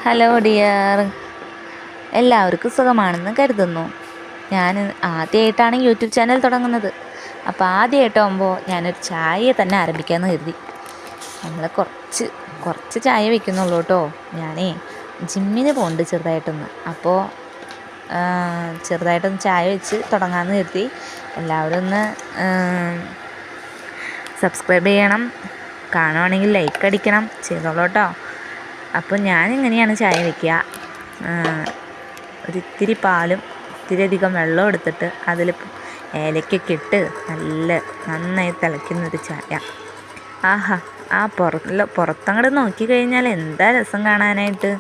Hello dear, എല്ലാവർക്കും സുഖമാണെന്ന് കരുതുന്നു. ഞാൻ ആദ്യമായിട്ടാണ് യൂട്യൂബ് ചാനൽ തുടങ്ങുന്നത്. അപ്പോൾ ആദ്യമായിട്ടാകുമ്പോൾ ഞാനൊരു ചായ തന്നെ ആരംഭിക്കാമെന്ന് കരുതി. നമ്മൾ കുറച്ച് ചായ വയ്ക്കുന്നുള്ളൂ കേട്ടോ. ഞാനേ ജിമ്മിന് പോകുന്നുണ്ട് ചെറുതായിട്ടൊന്ന്. അപ്പോൾ ചെറുതായിട്ടൊന്ന് ചായ വെച്ച് തുടങ്ങാമെന്ന് കരുതി. എല്ലാവരും ഒന്ന് സബ്സ്ക്രൈബ് ചെയ്യണം, കാണുവാണെങ്കിൽ ലൈക്ക് അടിക്കണം, ചെയ്തോളൂ കേട്ടോ. അപ്പോൾ ഞാനിങ്ങനെയാണ് ചായ വയ്ക്കുക. ഒരിത്തിരി പാലും ഇത്തിരി അധികം വെള്ളം എടുത്തിട്ട് അതിൽ ഏലക്കൊക്കെ ഇട്ട് നന്നായി തിളയ്ക്കുന്നൊരു ചായ. ആഹാ, ആ പുറത്തങ്ങോട്ട് നോക്കിക്കഴിഞ്ഞാൽ എന്താ രസം കാണാനായിട്ട്.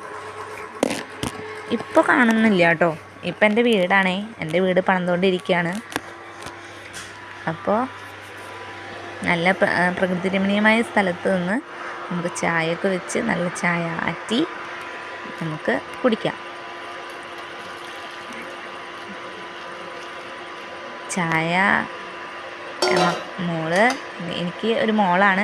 ഇപ്പോൾ കാണുന്നില്ല കേട്ടോ. ഇപ്പം എൻ്റെ വീടാണേ, എൻ്റെ വീട് പണിതുകൊണ്ടിരിക്കുകയാണ്. അപ്പോൾ നല്ല പ്രകൃതി രമണീയമായ സ്ഥലത്ത് നിന്ന് നമുക്ക് ചായയൊക്കെ വെച്ച് നല്ല ചായ ആറ്റി നമുക്ക് കുടിക്കാം. ചായ എനിക്ക് ഒരു മോളാണ്,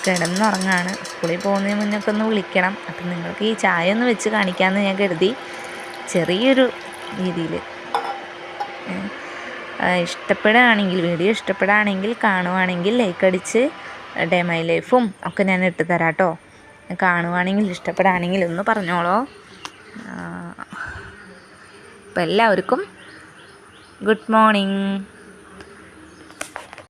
കിടന്നുറങ്ങാണ്. സ്കൂളിൽ പോകുന്നതിന് മുന്നൊക്കെ ഒന്ന് വിളിക്കണം. അപ്പം നിങ്ങൾക്ക് ഈ ചായ ഒന്ന് വെച്ച് കാണിക്കാമെന്ന് ഞാൻ കരുതി, ചെറിയൊരു രീതിയിൽ. വീഡിയോ ഇഷ്ടപ്പെടുകയാണെങ്കിൽ കാണുവാണെങ്കിൽ ലൈക്ക് അടിച്ച് ഡേ മൈ ലൈഫും ഒക്കെ ഞാൻ ഇട്ട് തരാം കേട്ടോ. കാണുവാണെങ്കിൽ ഇഷ്ടപ്പെടുകയാണെങ്കിൽ ഒന്ന് പറഞ്ഞോളൂ. അപ്പോൾ എല്ലാവർക്കും ഗുഡ് മോർണിംഗ്.